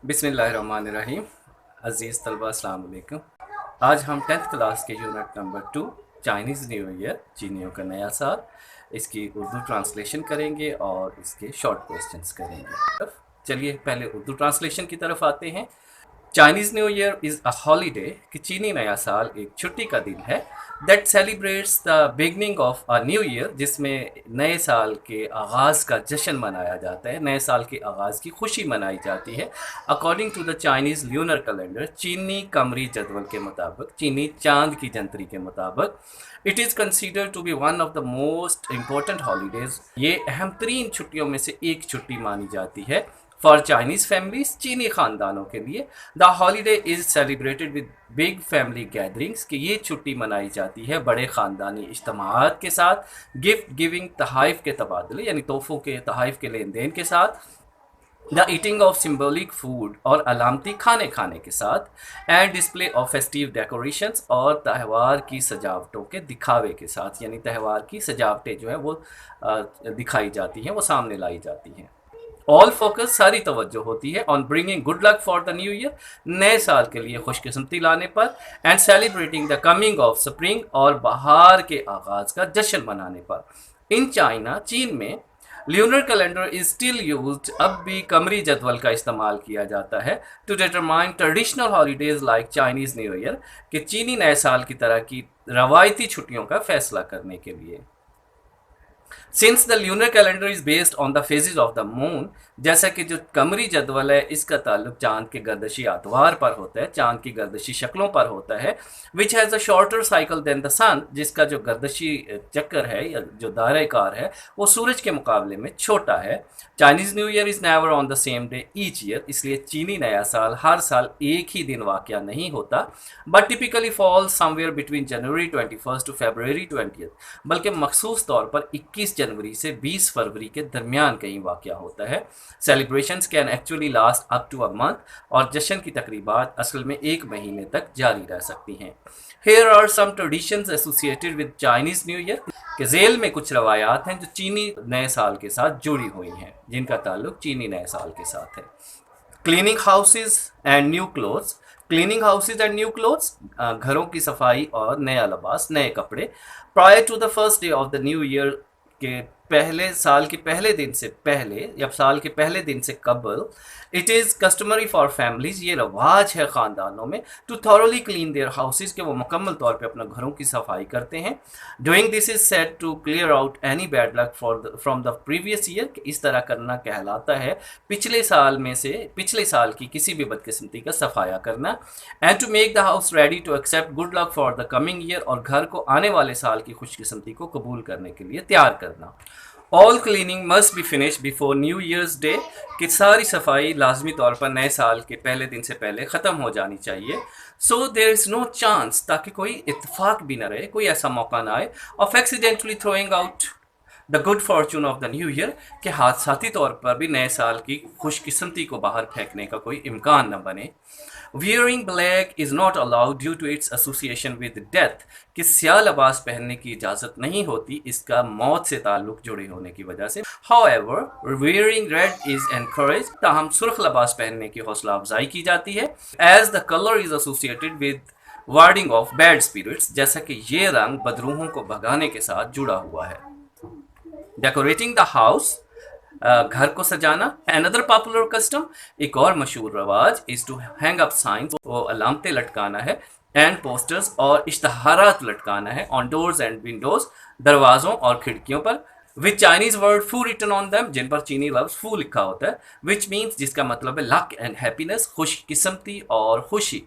बिस्मिल्लाहिर्रहमानिर्रहीम। अज़ीज़ तलबा अस्सलाम वालेकुम। आज हम 10th क्लास के unit number 2 Chinese new year चीनियों का नया साल इसकी उर्दू ट्रांसलेशन करेंगे और इसके शॉर्ट क्वेश्चंस करेंगे। चलिए पहले उर्दू ट्रांसलेशन की तरफ आते हैं। Chinese new year is a holiday कि चीनी नया साल एक छुट्टी का दिन है that celebrates the beginning of a new year, जिसमें नए साल के आगाज़ का जश्न मनाया जाता है, नए साल के आगाज़ की खुशी मनाई जाती है। According to the Chinese lunar calendar, चीनी कमरी जदवल के मुताबिक, चीनी चांद की जंतरी के मुताबिक, it is consider to be one of the most important holidays. ये अहम तरीन छुट्टियों में से एक छुट्टी मानी जाती है फॉर चाइनीज़ फैमिलीज, चीनी ख़ानदानों के लिए। The holiday is celebrated with big family gatherings कि ये छुट्टी मनाई जाती है बड़े ख़ानदानी इज्तिमाआत के साथ, गिफ्ट गिविंग तहाइफ के तबादले यानी तोहफ़ों के तहाइफ के लेन देन के साथ, the eating of symbolic food और अलामती खाने खाने के साथ, and display of festive decorations और त्यौहार की सजावटों के दिखावे के साथ, यानी त्यौहार की सजावटें जो है वो दिखाई जाती हैं, वो सामने लाई जाती हैं। ऑल फोकस, सारी तवज्जो होती है on bringing good luck for the new year, नए साल के लिए खुशकिस्मती लाने पर, and celebrating the coming of spring और बहार के आगाज का जश्न मनाने पर। इन चाइना, चीन में lunar calendar is still used, अब भी कमरी जदवल का इस्तेमाल किया जाता है to determine traditional holidays like Chinese new Year कि चीनी नए साल की तरह की रवायती छुट्टियों का फैसला करने के लिए। Since the lunar calendar is based on the phases of the moon, जैसा कि जो कमरी जदवल है इसका ताल्लुक चांद के गर्दशी आतवार पर होता है, चांद की गर्दशी शक्लों पर होता है, which has a shorter cycle than the sun, जिसका जो गर्दशी चक्कर है या जो दायरे कार है वो सूरज के मुकाबले में छोटा है। Chinese new year is never on the same day each year, इसलिए चीनी नया साल हर साल एक ही दिन वाक़या नहीं होता, but typically falls somewhere between January 21 to February 20, बल्कि मखसूस तौर पर 21 जनवरी से 20 फरवरी के दरमियान कहीं वाक़या होता है। Celebrations can actually last up to a month, और जश्न की तकरीबात असल में एक महीने तक जारी रह सकती हैं। Here are some traditions associated with Chinese New Year के झेल में कुछ रवायात हैं जो चीनी नए साल के साथ जुड़ी हुई हैं, जिनका ताल्लुक चीनी नए साल के साथ है। Cleaning houses and new clothes, cleaning houses and new clothes, घरों की सफाई और नया लिबास, नए कपड़े। Prior to the first day of the new year के पहले साल के पहले दिन से पहले या साल के पहले दिन से कबल, it is customary for families, ये रवाज है ख़ानदानों में, to thoroughly clean their houses के वो मुकम्मल तौर पे अपने घरों की सफाई करते हैं। Doing this is said to clear out any bad luck from the previous year, इस तरह करना कहलाता है पिछले साल की किसी भी बदकिस्मती का सफाया करना। And to make the house ready to accept good luck for the coming year, और घर को आने वाले साल की खुशकिस्मती को कबूल करने के लिए तैयार करना। All cleaning must be finish before new years day, कि सारी सफाई लाजमी तौर पर नए साल के पहले दिन से पहले ख़त्म हो जानी चाहिए। सो देर इज़ नो चांस, ताकि कोई इत्तेफाक भी न रहे, कोई ऐसा मौका ना आए of accidentally throwing out the good Fortune of the new year, के हादसाती तौर पर भी नए साल की खुशकिस्मती को बाहर फेंकने का कोई इम्कान न बने। Wearing black is not allowed due to its association with death, कि स्याह लिबास पहनने की इजाज़त नहीं होती, इसका मौत से ताल्लुक जुड़े होने की वजह से। However, wearing red is encouraged, ताहम सुर्ख लिबास पहनने की हौसला अफजाई की जाती है, as the color is associated with warding off bad spirits, जैसा कि ये रंग बदरूहों को भगाने के साथ जुड़ा हुआ है। Decorating the house, घर को सजाना। अनदर पॉपुलर कस्टम, एक और मशहूर रवाज, is to hang up signs, वो अलामतें लटकाना है, एंड पोस्टर्स और इश्तहारात लटकाना है, ऑन डोर्स एंड विंडोज, दरवाज़ों और खिड़कियों पर, विद चाइनीज़ वर्ड फू रिटन ऑन दैम, जिन पर चीनी लफ्ज़ फू लिखा होता है, विच मीन्स, जिसका मतलब है लक एंड हैप्पीनेस, खुशकिस्मती और खुशी।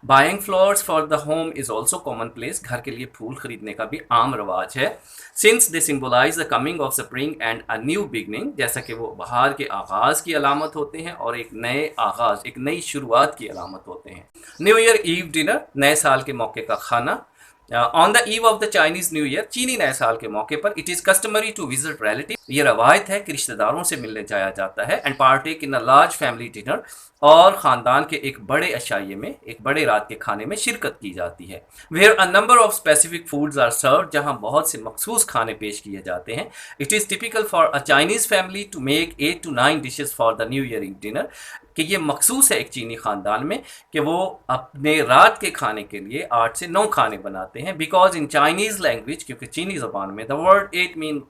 Buying flowers for the home is also common place, घर के लिए फूल खरीदने का भी आम रवाज है। Since they symbolise the coming of spring and a new beginning, जैसा कि वो बहार के आगाज़ की अलामत होते हैं और एक नए आगाज़, एक नई शुरुआत की अलामत होते हैं। न्यू ईयर ईव डिनर, नए साल के मौके का खाना। On the eve of the Chinese new Year, चीनी नए साल के मौके पर, it is customary to visit relative, ये रवायत है कि रिश्तेदारों से मिलने जाया जाता है and partake in a large family dinner, और ख़ानदान के एक बड़े अशाइये में, एक बड़े रात के खाने में शिरकत की जाती है। Where a number of specific foods are serve, जहाँ बहुत से मखसूस खाने पेश किए जाते हैं। It is typical for a Chinese family to make 8 to 9 dishes for the new year dinner, कि ये मखसूस है एक चीनी ख़ानदान में कि वो अपने रात के खाने के लिए 8 से 9 खाने बनाते हैं। बिकॉज इन चाइनीज़ लैंग्वेज, क्योंकि चीनी ज़बान में द वर्ड 8 मीन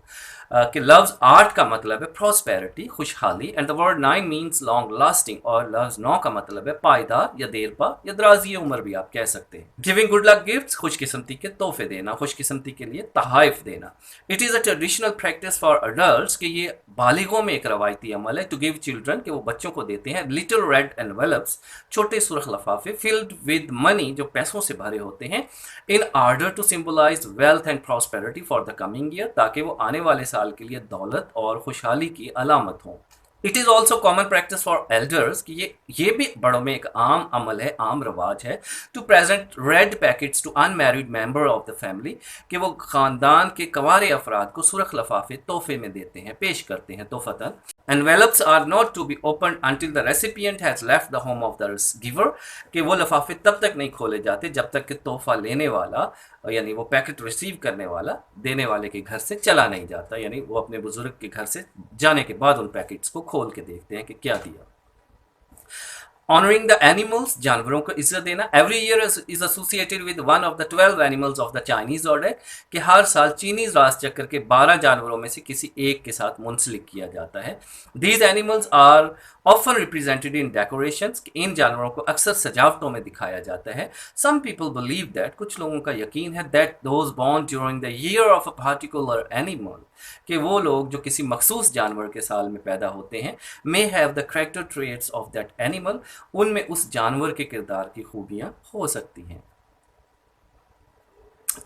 कि लफ्ज़ 8 का मतलब है प्रॉस्पेरिटी, खुशहाली, and the word 9 means long lasting, और लफ्ज़ 9 का मतलब है पायदार या देरपा या दराजी उम्र भी आप कह सकते हैं। गिविंग गुड लक गिफ्ट्स, खुशकिस्मती के तोहफे देना, खुशकिस्मती के लिए तहाइफ देना। It is a traditional practice for adults, कि ये बालिगों में एक रवायती अमल है, टू गिव चिल्ड्रन, कि वो बच्चों को देते हैं लिटिल रेड एनवेलप्स, छोटे सुरख लफाफे, फिल्ड विद मनी, जो पैसों से भरे होते हैं, in order to symbolise wealth and prosperity for the coming year, ताकि वो आने वाले साल के लिए दौलत और खुशहाली की अलामत हों। It is also common practice for elders, कि ये भी बड़ों में एक आम अमल है, आम रवाज है, to present red packets to unmarried member of the family, कि वो ख़ानदान के कंवारे अफराद को सुरख लफाफे तोहफे में देते हैं, पेश करते हैं तोहफतन। Envelopes are not to be opened until the recipient has left the home of the giver, कि वो लफाफे तब तक नहीं खोले जाते जब तक कि तोहफा लेने वाला, यानी वो पैकेट रिसीव करने वाला, देने वाले के घर से चला नहीं जाता, यानी वो अपने बुजुर्ग के घर से जाने के बाद उन पैकेट्स को खोल के देखते हैं कि क्या दिया। ऑनरिंग द एनिमल्स, जानवरों को इज्जत देना। Every year is associated with one of the 12 animals of the Chinese order, कि हर साल चीनी राज चक्र के 12 जानवरों में से किसी एक के साथ मुंसलिक किया जाता है। These animals are often represented in decorations, इन जानवरों को अक्सर सजावटों में दिखाया जाता है। सम पीपल बिलीव दैट, कुछ लोगों का यकीन है, that those born during the year of a particular animal, कि वो लोग जो किसी मखसूस जानवर के साल में पैदा होते हैं, may have the character traits of that animal, उनमें उस जानवर के किरदार की खूबियां हो सकती हैं।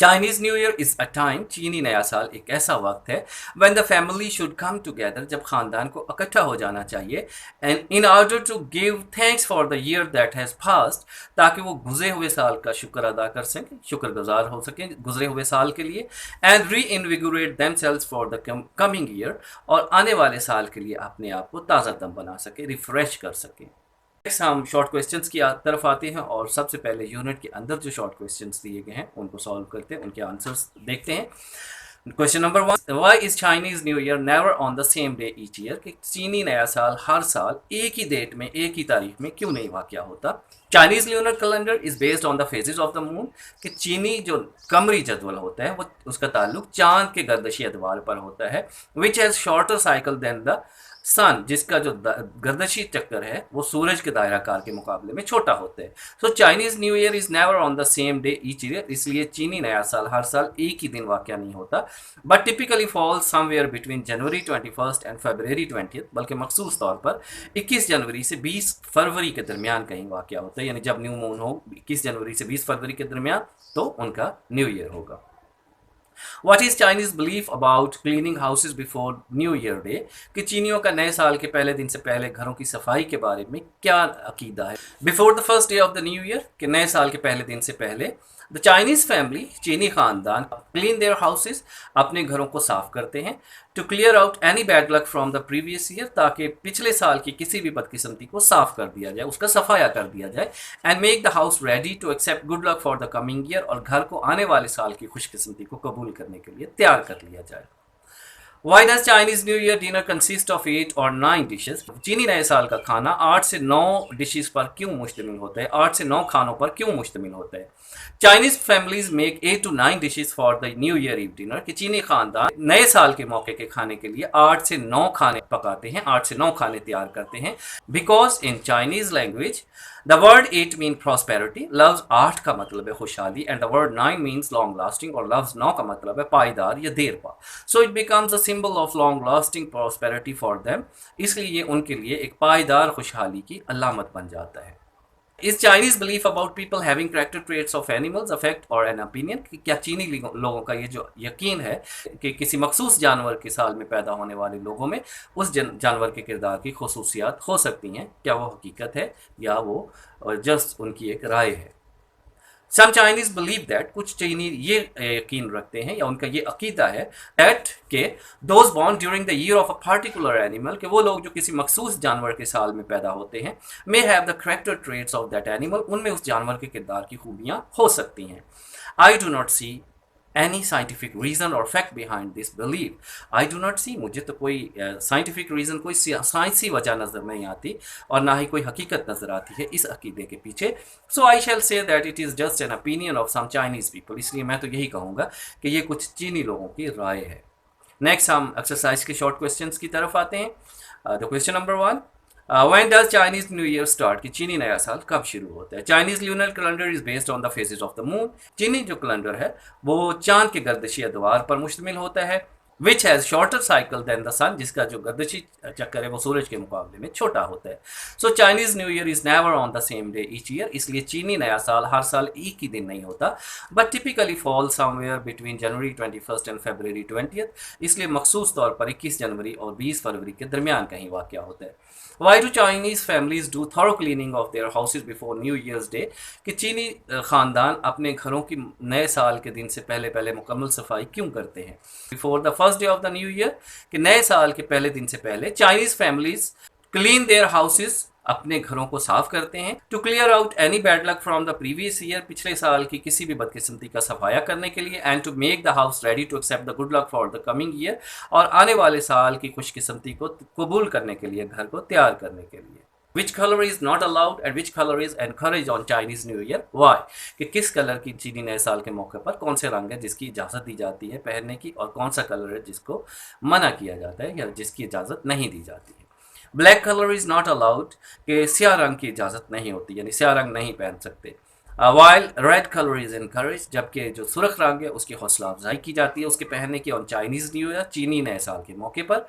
Chinese new year is a time, चीनी नया साल एक ऐसा वक्त है, when the family should come together, जब खानदान को इकट्ठा हो जाना चाहिए, and in order to give thanks for the year that has passed, ताकि वो गुजरे हुए साल का शुक्र अदा कर सकें, शुक्रगुजार हो सकें गुजरे हुए साल के लिए, and re invigorate themselves for the coming year, और आने वाले साल के लिए अपने आप को ताज़ा दम बना सके, रिफ्रेश कर सकें। नेक्स्ट हम शॉर्ट क्वेश्चंस की तरफ आते हैं, और सबसे पहले यूनिट के अंदर जो शॉर्ट क्वेश्चंस दिए गए हैं उनको सॉल्व करते हैं, उनके आंसर्स देखते हैं। Question number 1, why is Chinese new year never on the same day each year, कि चीनी नया साल हर साल एक ही डेट में, एक ही तारीख में क्यों नहीं वाक़या होता। Chinese lunar calendar is based on the phases of the moon, कि चीनी जो कमरी जदवल होता है वो उसका ताल्लुक चांद के गर्दशी अदवार पर होता है, which has shorter cycle than the sun, जिसका जो गर्दशी चक्कर है वो सूरज के दायराकार के मुकाबले में छोटा होता है। So Chinese new year is never on the same day each year, इसलिए चीनी नया साल हर साल एक ही दिन वाक़या नहीं होता, but typically falls somewhere between January 21 and February 20, बल्कि मखसूस तौर पर 21 जनवरी से 20 फरवरी के दरमियान कहीं वाक़या होता है, यानी जब न्यू मून हो 21 जनवरी से 20 फरवरी के दरमियान, तो उनका न्यू ईयर होगा। What is Chinese belief about cleaning houses before New Year Day, कि चीनियों का नए साल के पहले दिन से पहले घरों की सफाई के बारे में क्या अकीदा है। Before the first day of the new Year, कि नए साल के पहले दिन से पहले, द चाइनीज फैमिली, चीनी खानदान, क्लीन देयर हाउसेज, अपने घरों को साफ करते हैं, to clear out any bad luck from the previous year, ताकि पिछले साल की किसी भी बदकिस्मती को साफ कर दिया जाए, उसका सफाया कर दिया जाए, and make the house ready to accept good luck for the coming year, और घर को आने वाले साल की खुशकिस्मती को कबूल करने के लिए तैयार कर लिया जाए। Why does Chinese New Year dinner consist of 8 or 9 dishes? चीनी नए साल का खाना 8 से 9 डिशेस पर क्यों मुश्तमिल होता है, 8 से 9 खानों पर क्यों मुश्तमिल होता है। Chinese families make 8 to 9 dishes for the new Year eve dinner, कि चीनी खानदान नए साल के मौके के खाने के लिए 8 से 9 खाने पकाते हैं, 8 से 9 खाने तैयार करते हैं। Because in Chinese language the word 8 mean prosperity, लफ्ज 8 का मतलब है खुशहाली, and the word 9 means long lasting, और लफ्ज 9 का मतलब है पायदार या देर पा। सो it becomes a symbol of long lasting prosperity for them, इसलिए ये उनके लिए एक पायदार खुशहाली की अलामत बन जाता है। इस Chinese belief about people having character traits of animals affect और एन ओपिनियन, कि क्या चीनी लोगों का ये जो यकीन है कि किसी मखसूस जानवर के साल में पैदा होने वाले लोगों में उस जानवर के किरदार की खसूसियात हो सकती हैं, क्या वो हकीकत है या वो जस्ट उनकी एक राय है। सम चाइनीज बिलीव दैट, कुछ चीनी ये यकीन रखते हैं या उनका ये अकीदा है दैट के those born during the year of a particular animal, कि वो लोग जो किसी मखसूस जानवर के साल में पैदा होते हैं, may have the character traits of that animal, उनमें उस जानवर के किरदार की खूबियां हो सकती हैं। I do not see any scientific reason or fact behind this belief. I do not see, मुझे तो कोई scientific reason, कोई साइंसी वजह नज़र नहीं आती और ना ही कोई हकीकत नज़र आती है इस अकीदे के पीछे। So I shall say that it is just an opinion of some Chinese people. इसलिए मैं तो यही कहूँगा कि ये कुछ चीनी लोगों की राय है। नेक्स्ट हम एक्सरसाइज के शॉर्ट क्वेश्चंस की तरफ आते हैं। The question number 1, when does Chinese New Year start, कि चीनी नया साल कब शुरू होता है? Chinese lunar calendar is based on the phases of the moon, चीनी जो कैलेंडर है वो चांद के गर्दिशी अदवार पर मुश्तमिल होता है। Which has shorter cycle than the sun, जिसका जो गर्दिशी चक्कर है वो सूरज के मुकाबले में छोटा होता है। So Chinese new year is never on the same day each year, इसलिए चीनी नया साल हर साल एक ही दिन नहीं होता, but typically fall somewhere between January 21 and February 20, इसलिए मखसूस तौर पर 21 जनवरी और 20 फरवरी के दरमियान कहीं वाक़या होता है। Why do Chinese families do thorough cleaning of their houses before New Year's Day, कि चीनी ख़ानदान अपने घरों की नए साल के दिन से पहले पहले मुकम्मल सफाई क्यों करते हैं? Before the first day of the new year, कि नए साल के पहले दिन से पहले Chinese families clean their houses, अपने घरों को साफ करते हैं, to clear out any bad luck from the previous year, पिछले साल की किसी भी बदकिस्मती का सफाया करने के लिए, and to make the house ready to accept the good luck for the coming year, और आने वाले साल की खुशकिस्मती को कबूल करने के लिए, घर को तैयार करने के लिए। Which color is not allowed and which color is encouraged on Chinese New Year? Why? कि किस कलर की चीनी नए साल के मौके पर कौन से रंग है जिसकी इजाज़त दी जाती है पहनने की, और कौन सा कलर है जिसको मना किया जाता है या जिसकी इजाज़त नहीं दी जाती है। Black colour is not allowed, कि स्याह रंग की इजाज़त नहीं होती, यानी स्याह रंग नहीं पहन सकते। While red colour is encourage, जबकि जो सुरख रंग है उसकी हौसला अफजाई की जाती है उसके पहनने की ऑन चाइनीज़ न्यू ईयर, चीनी नए साल के मौके पर।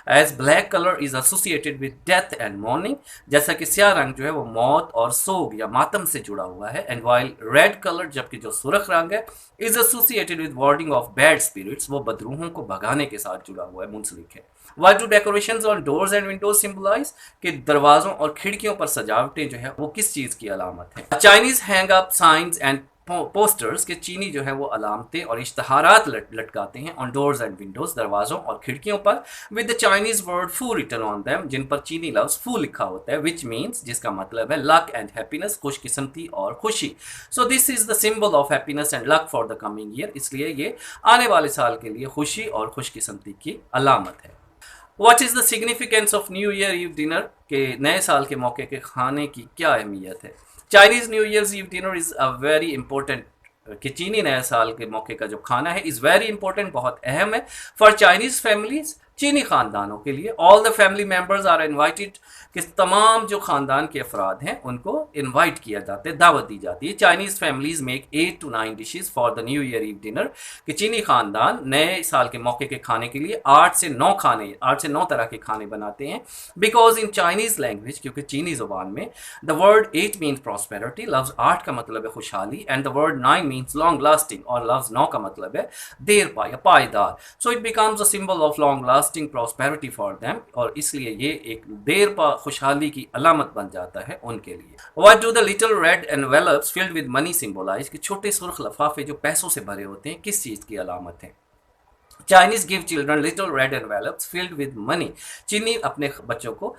As black colour is associated with death and mourning, जैसा कि स्याह रंग जो है वो मौत और सोग या मातम से जुड़ा हुआ है। एंड वाइल रेड कलर, जबकि जो सुरख रंग है, is associated with warding off bad spirits, वो बदरूहों को भगाने के साथ जुड़ा हुआ है, मुंसलिक है। What do decorations on doors and windows symbolize, कि दरवाज़ों और खिड़कियों पर सजावटें जो है वो किस चीज़ की अलामत है? Chinese hang up science and posters, के चीनी जो है वो अलामतें और इश्तहारात लटकाते हैं ऑन डोर्स एंड विंडोज़, दरवाज़ों और खिड़कियों पर, विद द चाइनीज़ वर्ड फू रिटन ऑन देम, जिन पर चीनी लफ्ज़ फू लिखा होता है, विच मीन्स, जिसका मतलब है लक एंड हैप्पीनेस, खुशकिस्मती और खुशी। So this is the symbol of happiness and luck for the coming year, इसलिए ये आने वाले साल के लिए खुशी और खुशकिस्मती की अलामत है। What is the significance of New Year Eve dinner, के नए साल के मौके के खाने की क्या अहमियत है? Chinese New Year's Eve dinner is a very important, कि चीनी नए साल के मौके का जो खाना है इज़ वेरी इंपॉर्टेंट, बहुत अहम है फॉर चाइनीज़ फैमिलीज़, चीनी ख़ानदानों के लिए। All the family members are invited, कि तमाम जो ख़ानदान के अफराद हैं उनको इन्वाइट किया जाता है, दावत दी जाती है। Chinese families make 8 to 9 dishes for the new Year eve dinner, कि चीनी ख़ानदान नए साल के मौके के खाने के लिए 8 से 9 तरह के खाने बनाते हैं। बिकॉज इन चाइनीज़ लैंग्वेज, क्योंकि चीनी ज़ुबान में द वर्ड 8 मीन्स प्रॉस्पेरिटी, लफ्ज़ 8 का मतलब है खुशहाली, and the word 9 means long lasting, और लफ्ज़ 9 का मतलब है देर पा या पायदार। So it becomes a symbol of long lasting prosperity for them, और इसलिए ये एक देर पा खुशहाली की अलामत बन जाता है उनके लिए। What do the little red envelopes filled with money symbolise, कि छोटे सुर्ख लफाफे जो पैसों से भरे होते हैं किस चीज़ की अलामत है? Chinese give children little red envelopes filled with money, चीनी अपने बच्चों को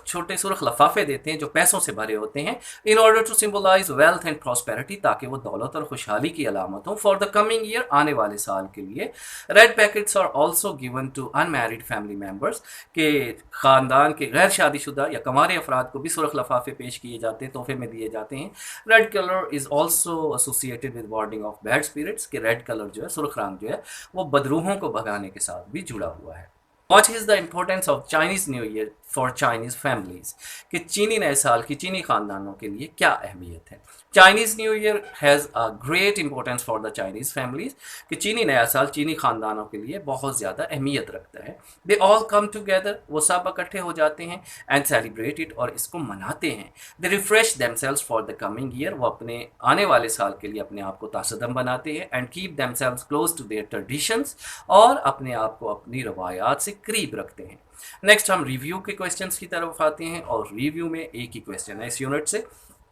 छोटे सुर्ख लफाफे देते हैं जो पैसों से भरे होते हैं, in order to symbolise wealth and prosperity, ताकि वो दौलत और खुशहाली की अलामत हो फॉर द कमिंग ईयर, आने वाले साल के लिए। Red packets are also given to unmarried family members, के ख़ानदान के गैर शादीशुदा या कमारे अफराद को भी सुर्ख लफाफे पेश किए जाते हैं, तोहफे में दिए जाते हैं। Red colour is also associated with warding off bad spirits, के रेड कलर जो है, सुर्ख रंग जो है, वो बदरूहों को भगाने के साथ भी जुड़ा हुआ है। What is the importance of Chinese New Year for Chinese families, कि चीनी नए साल की चीनी ख़ानदानों के लिए क्या अहमियत है? Chinese new year has a great importance for the Chinese families, कि चीनी नया साल चीनी ख़ानदानों के लिए बहुत ज़्यादा अहमियत रखता है। दे ऑल कम टुगेदर, वो सब इकट्ठे हो जाते हैं, एंड सेलिब्रेट इट, और इसको मनाते हैं। They refresh themselves for the coming year, वो अपने आने वाले साल के लिए अपने आप को तासदम बनाते हैं, and keep themselves close to their traditions, और अपने आप को अपनी रवायात से करीब रखते हैं। नेक्स्ट हम रिव्यू के क्वेश्चंस की तरफ आते हैं, और रिव्यू में एक ही क्वेश्चन है इस यूनिट से।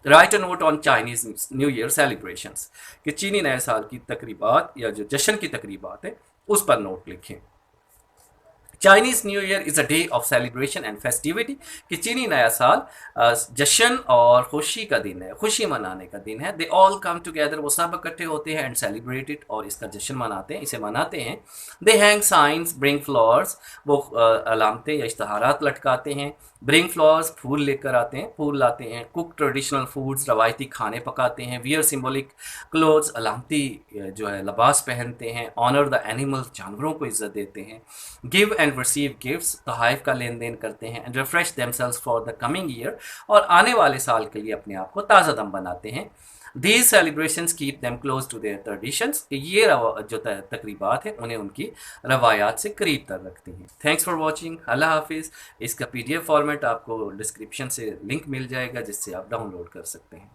Right a note on Chinese new year celebrations, कि चीनी नए साल की तकरीबात या जो जश्न की तकरीबात है उस पर नोट लिखें। Chinese new year is a day of celebration and festivity, कि चीनी नया साल जश्न और खुशी का दिन है, खुशी मनाने का दिन है। दे ऑल कम टुगेदर, वो सब इकट्ठे होते हैं एंड सेलिब्रेट इट, और इसका जश्न मनाते हैं, इसे मनाते हैं। दे हैंग साइंस, ब्रिंग फ्लावर्स, वो अलामतें या इश्तहारात लटकाते हैं। ब्रिंग फ्लावर्स, फूल लेकर आते हैं, फूल लाते हैं। कुक ट्रेडिशनल फूड्स, रवायती खाने पकाते हैं। वियर सिम्बॉलिक क्लोथ्स, अलामती जो है लिबास पहनते हैं। ऑनर द एनिमल्स, जानवरों को इज्जत देते हैं। गिव एंड रिसीव गिफ्ट्स, तोहफ़ का लेन देन करते हैं। And refresh themselves for the coming year, और आने वाले साल के लिए अपने आप को ताज़ा दम बनाते हैं। These celebrations keep them close to their traditions, ये जो तकरीबात है उन्हें उनकी रवायात से करीब तर रखती हैं। थैंक्स फॉर वॉचिंग, अल्लाह हाफिज़। इसका PDF फॉर्मेट आपको डिस्क्रिप्शन से लिंक मिल जाएगा जिससे आप डाउनलोड कर सकते हैं।